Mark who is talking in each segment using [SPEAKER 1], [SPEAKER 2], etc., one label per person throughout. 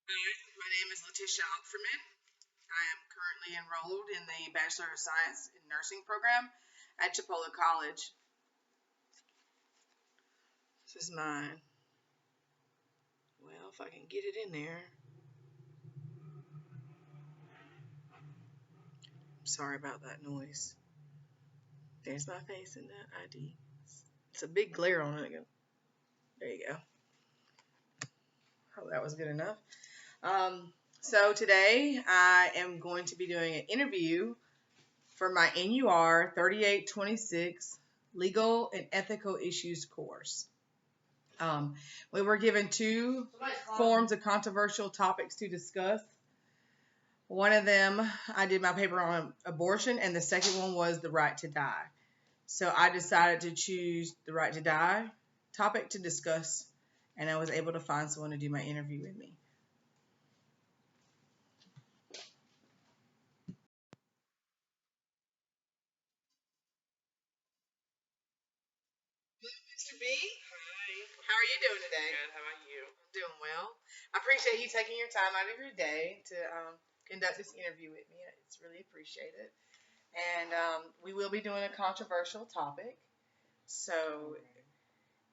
[SPEAKER 1] My name is Letitia Opferman. I am currently enrolled in the Bachelor of Science in Nursing program at Chipola College. This is mine. Well, if I can get it in there. Sorry about that noise. There's my face in the ID. It's a big glare on it. There you go. Hope that was good enough. So today I am going to be doing an interview for my NUR 3826 Legal and Ethical Issues course. We were given two forms of controversial topics to discuss. One of them, I did my paper on abortion, and the second one was the right to die. So I decided to choose the right to die topic to discuss, and I was able to find someone to do my interview with me. Mr. B,
[SPEAKER 2] Hi.
[SPEAKER 1] how are you doing today?
[SPEAKER 2] Good. How about you?
[SPEAKER 1] I'm doing well. I appreciate you taking your time out of your day to conduct this interview with me. It's really appreciated. And we will be doing a controversial topic. So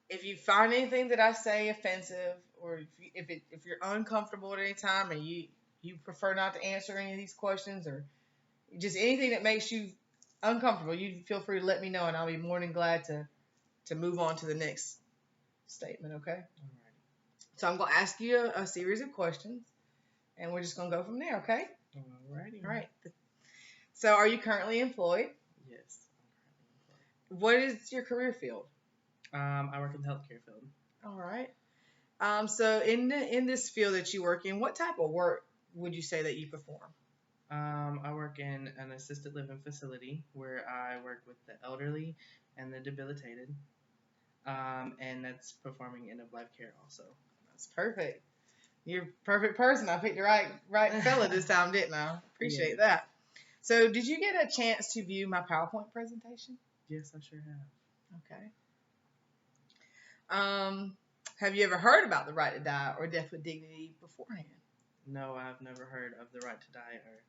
[SPEAKER 1] if you find anything that I say offensive, or if you're uncomfortable at any time and you prefer not to answer any of these questions, or just anything that makes you uncomfortable, you feel free to let me know, and I'll be more than glad to move on to the next statement. Okay.
[SPEAKER 2] Alrighty.
[SPEAKER 1] So I'm gonna ask you a series of questions, and we're just gonna go from there. Okay.
[SPEAKER 2] Alrighty.
[SPEAKER 1] All right. So are you currently employed?
[SPEAKER 2] Yes,
[SPEAKER 1] What is your career field?
[SPEAKER 2] I work in the healthcare field.
[SPEAKER 1] All right. So in this field that you work in, what type of work would you say that you perform?
[SPEAKER 2] I work in an assisted living facility where I work with the elderly and the debilitated, and that's performing end of life care also.
[SPEAKER 1] That's perfect. You're a perfect person. I picked the right fella this time, didn't I? Appreciate that. So did you get a chance to view my PowerPoint presentation?
[SPEAKER 2] Yes, I sure have.
[SPEAKER 1] Okay. Have you ever heard about the right to die or death with dignity beforehand?
[SPEAKER 2] No, I've never heard of the right to die or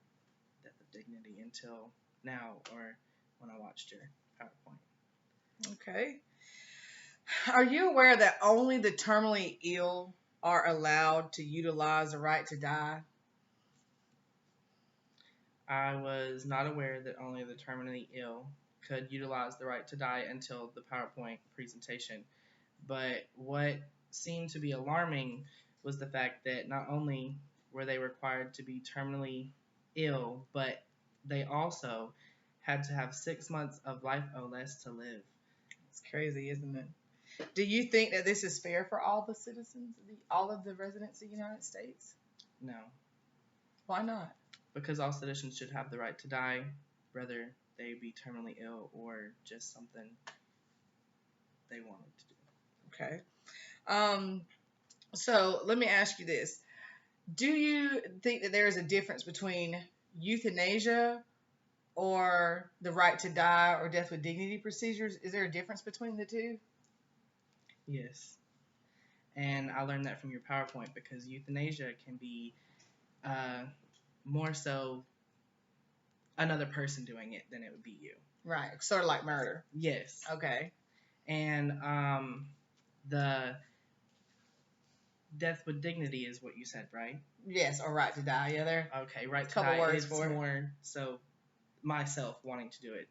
[SPEAKER 2] death of dignity until now or when I watched your PowerPoint.
[SPEAKER 1] Okay. Are you aware that only the terminally ill are allowed to utilize the right to die?
[SPEAKER 2] I was not aware that only the terminally ill could utilize the right to die until the PowerPoint presentation. But what seemed to be alarming was the fact that not only were they required to be terminally ill, but they also had to have 6 months of life or less to live.
[SPEAKER 1] It's crazy, isn't it? Do you think that this is fair for all the citizens, all of the residents of the United States?
[SPEAKER 2] No,
[SPEAKER 1] Why not?
[SPEAKER 2] because all citizens should have the right to die, whether they be terminally ill or just something they wanted to do.
[SPEAKER 1] Okay. So let me ask you this. Do you think that there is a difference between euthanasia or the right to die or death with dignity procedures? Is there a difference between the two?
[SPEAKER 2] Yes. And I learned that from your PowerPoint because euthanasia can be more so another person doing it than it would be you.
[SPEAKER 1] Right. Sort of like murder.
[SPEAKER 2] Yes.
[SPEAKER 1] Okay.
[SPEAKER 2] And the death with dignity is what you said, right?
[SPEAKER 1] Yes, or right to die. Yeah, there.
[SPEAKER 2] Okay, right to
[SPEAKER 1] Couple
[SPEAKER 2] die.
[SPEAKER 1] words
[SPEAKER 2] It's
[SPEAKER 1] for it.
[SPEAKER 2] more so myself wanting to do it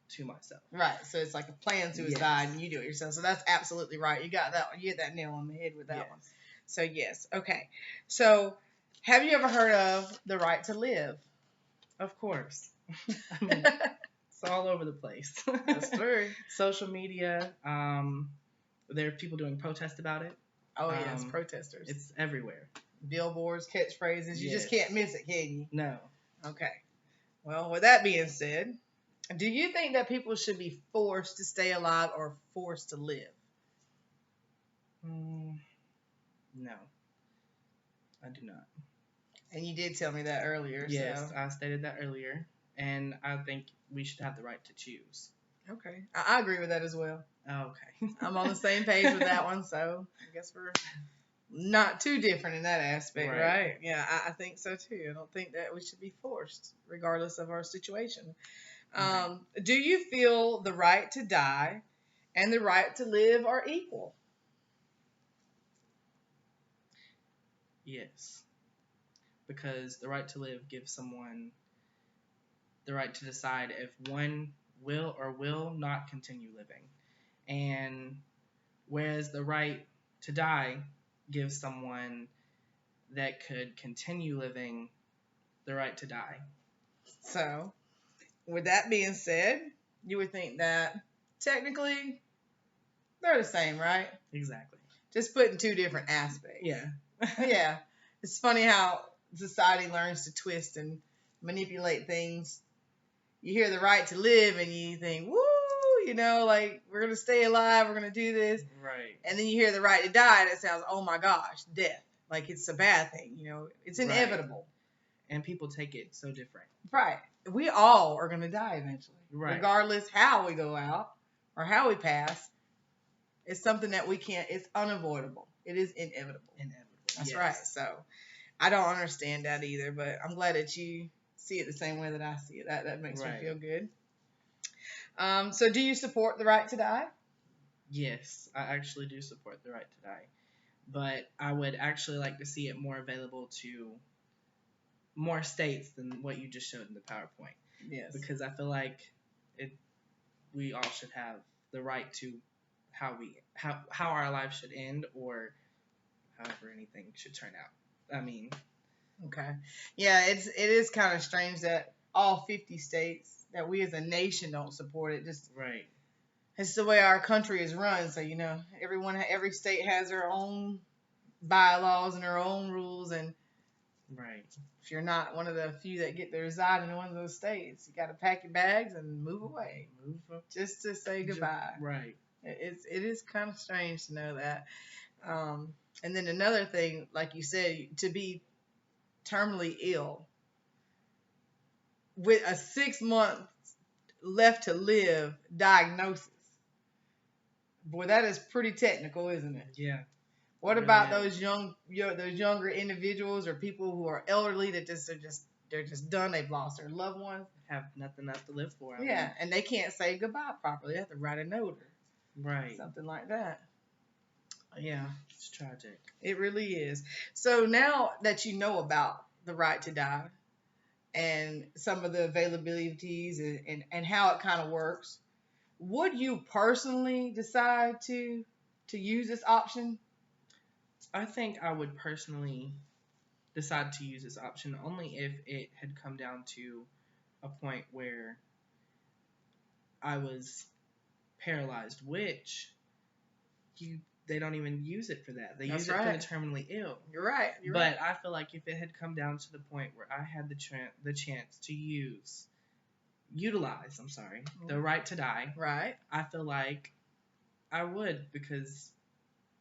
[SPEAKER 2] to myself.
[SPEAKER 1] Right. So it's like a planned suicide, and you do it yourself. So that's absolutely right. You got that one. You hit that nail on the head with that one. So yes. Okay. So have you ever heard of the right to live?
[SPEAKER 2] Of course. I mean, it's all over the place.
[SPEAKER 1] That's true.
[SPEAKER 2] Social media. There are people doing protests about it.
[SPEAKER 1] Oh yes, protesters.
[SPEAKER 2] It's everywhere.
[SPEAKER 1] Billboards, catchphrases. You just can't miss it, can you?
[SPEAKER 2] No.
[SPEAKER 1] Okay. Well, with that being said, do you think that people should be forced to stay alive or forced to live?
[SPEAKER 2] No. I do not.
[SPEAKER 1] And you did tell me that earlier.
[SPEAKER 2] Yes,
[SPEAKER 1] so.
[SPEAKER 2] I stated that earlier. And I think we should have the right to choose.
[SPEAKER 1] Okay. I agree with that as well.
[SPEAKER 2] Okay.
[SPEAKER 1] I'm on the same page with that one, so I guess not too different in that aspect,
[SPEAKER 2] Right.
[SPEAKER 1] right? Yeah, I think so too. I don't think that we should be forced, regardless of our situation.
[SPEAKER 2] Right.
[SPEAKER 1] Do you feel the right to die and the right to live are equal?
[SPEAKER 2] Yes. Because the right to live gives someone the right to decide if one will or will not continue living. And whereas the right to die gives someone that could continue living the right to die.
[SPEAKER 1] So, with that being said, you would think that technically they're the same, right?
[SPEAKER 2] Exactly.
[SPEAKER 1] Just put in two different aspects.
[SPEAKER 2] Yeah.
[SPEAKER 1] Yeah. It's funny how society learns to twist and manipulate things. You hear the right to live and you think, woo, like we're going to stay alive, we're going to do this.
[SPEAKER 2] Right.
[SPEAKER 1] And then you hear the right to die and it sounds, oh my gosh, death. Like it's a bad thing, it's inevitable.
[SPEAKER 2] And people take it so different.
[SPEAKER 1] Right. We all are going to die eventually.
[SPEAKER 2] Right.
[SPEAKER 1] Regardless how we go out or how we pass. It's something that we can't, it's unavoidable. It is inevitable. That's
[SPEAKER 2] Yes.
[SPEAKER 1] right. So I don't understand that either, but I'm glad that you see it the same way that I see it. That makes me feel good. So do you support the right to die?
[SPEAKER 2] Yes, I actually do support the right to die. But I would actually like to see it more available to more states than what you just showed in the PowerPoint.
[SPEAKER 1] Yes.
[SPEAKER 2] Because I feel like we all should have the right to how our lives should end or however anything should turn out. I mean,
[SPEAKER 1] okay. Yeah, it is kind of strange that all 50 states, that we as a nation don't support it. Just
[SPEAKER 2] right.
[SPEAKER 1] It's the way our country is run. So, every state has their own bylaws and their own rules. And
[SPEAKER 2] right.
[SPEAKER 1] if you're not one of the few that get to reside in one of those states, you got to pack your bags and move away. Just to say goodbye.
[SPEAKER 2] Right.
[SPEAKER 1] It is kind of strange to know that. And then another thing, like you said, to be terminally ill with a 6 month left to live diagnosis. Boy, that is pretty technical, isn't it?
[SPEAKER 2] Yeah.
[SPEAKER 1] What about those younger individuals or people who are elderly that they're just done? They've lost their loved ones,
[SPEAKER 2] have nothing left to live for.
[SPEAKER 1] And they can't say goodbye properly. They have to write a note or
[SPEAKER 2] right,
[SPEAKER 1] something like that. Yeah,
[SPEAKER 2] it's tragic.
[SPEAKER 1] It really is. So now that you know about the right to die and some of the availabilities and how it kind of works, would you personally decide to use this option?
[SPEAKER 2] I think I would personally decide to use this option only if it had come down to a point where I was paralyzed, which they don't even use it for that. They use it for the terminally ill.
[SPEAKER 1] You're right.
[SPEAKER 2] But I feel like if it had come down to the point where I had the chance to utilize the right to die,
[SPEAKER 1] right,
[SPEAKER 2] I feel like I would, because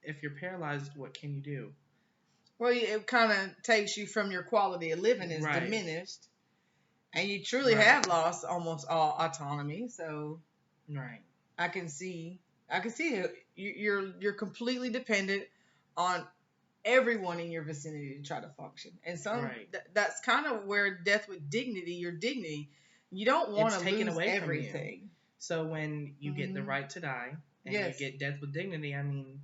[SPEAKER 2] if you're paralyzed, what can you do?
[SPEAKER 1] Well, it kind of takes you from your quality of living is diminished, and you truly have lost almost all autonomy. So, I can see you're completely dependent on everyone in your vicinity to try to function, and that's kind of where death with dignity, your dignity, you don't want to lose
[SPEAKER 2] away
[SPEAKER 1] everything.
[SPEAKER 2] From you. So when you get the right to die and you get death with dignity, I mean,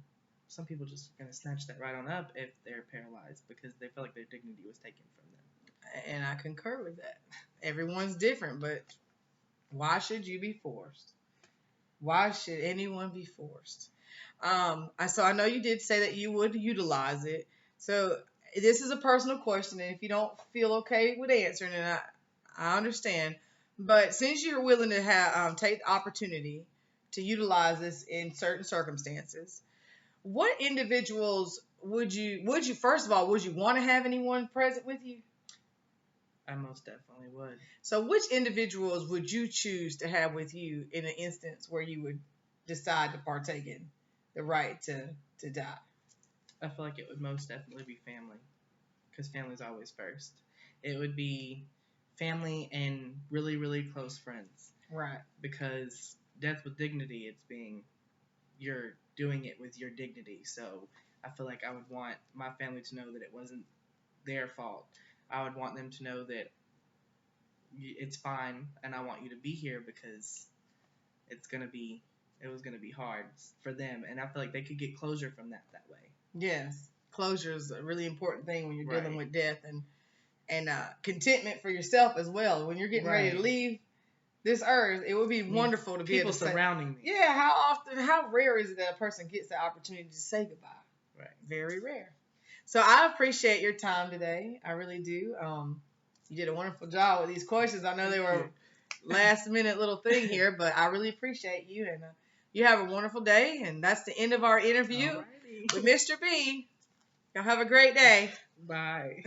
[SPEAKER 2] some people just gonna snatch that right on up if they're paralyzed because they feel like their dignity was taken from them.
[SPEAKER 1] And I concur with that. Everyone's different, but why should you be forced? Why should anyone be forced? So I know you did say that you would utilize it. So this is a personal question, and if you don't feel okay with answering it, I understand. But since you're willing to take the opportunity to utilize this in certain circumstances, what individuals would you first of all, would you want to have anyone present with you?
[SPEAKER 2] I most definitely would.
[SPEAKER 1] So which individuals would you choose to have with you in an instance where you would decide to partake in the right to die?
[SPEAKER 2] I feel like it would most definitely be family, because family's always first. It would be family and really, really close friends.
[SPEAKER 1] Right.
[SPEAKER 2] Because death with dignity, it's being you're doing it with your dignity. So I feel like I would want my family to know that it wasn't their fault. I would want them to know that it's fine, and I want you to be here because it was gonna be hard for them, and I feel like they could get closure from that way.
[SPEAKER 1] Yes, closure is a really important thing when you're
[SPEAKER 2] Right.
[SPEAKER 1] dealing with death, and contentment for yourself as well. When you're getting ready to
[SPEAKER 2] Right.
[SPEAKER 1] leave this earth, it would be wonderful to be able
[SPEAKER 2] People
[SPEAKER 1] to say,
[SPEAKER 2] surrounding me.
[SPEAKER 1] yeah, how rare is it that a person gets the opportunity to say goodbye?
[SPEAKER 2] Right.
[SPEAKER 1] Very rare. So I appreciate your time today. I really do. You did a wonderful job with these questions. I know they were last minute little thing here, but I really appreciate you, and you have a wonderful day. And that's the end of our interview
[SPEAKER 2] Alrighty.
[SPEAKER 1] with Mr. B. Y'all have a great day.
[SPEAKER 2] Bye.